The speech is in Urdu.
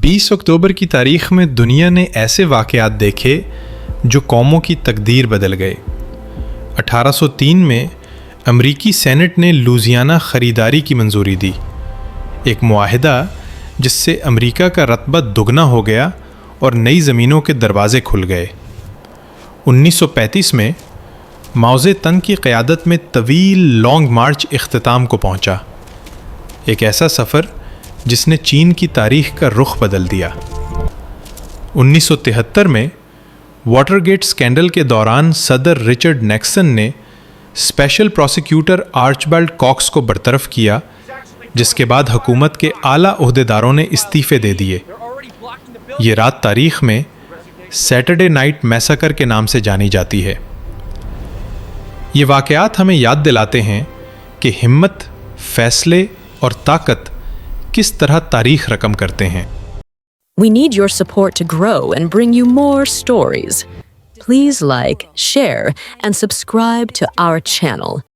20 اکتوبر کی تاریخ میں دنیا نے ایسے واقعات دیکھے جو قوموں کی تقدیر بدل گئے۔ 1803 میں امریکی سینٹ نے لوزیانہ خریداری کی منظوری دی، ایک معاہدہ جس سے امریکہ کا رقبہ دگنا ہو گیا اور نئی زمینوں کے دروازے کھل گئے۔ 1935 میں ماؤ زے تنگ کی قیادت میں طویل لانگ مارچ اختتام کو پہنچا، ایک ایسا سفر جس نے چین کی تاریخ کا رخ بدل دیا۔ 1973 میں واٹر گیٹ سکینڈل کے دوران صدر رچرڈ نیکسن نے اسپیشل پروسیکیوٹر آرچبالڈ کاکس کو برطرف کیا، جس کے بعد حکومت کے اعلیٰ عہدیداروں نے استعفے دے دیے۔ یہ رات تاریخ میں سیٹرڈے نائٹ میساکر کے نام سے جانی جاتی ہے۔ یہ واقعات ہمیں یاد دلاتے ہیں کہ ہمت، فیصلے اور طاقت کس طرح تاریخ رقم کرتے ہیں۔ We need your support to grow and bring you more stories. Please like, share, and subscribe to our channel.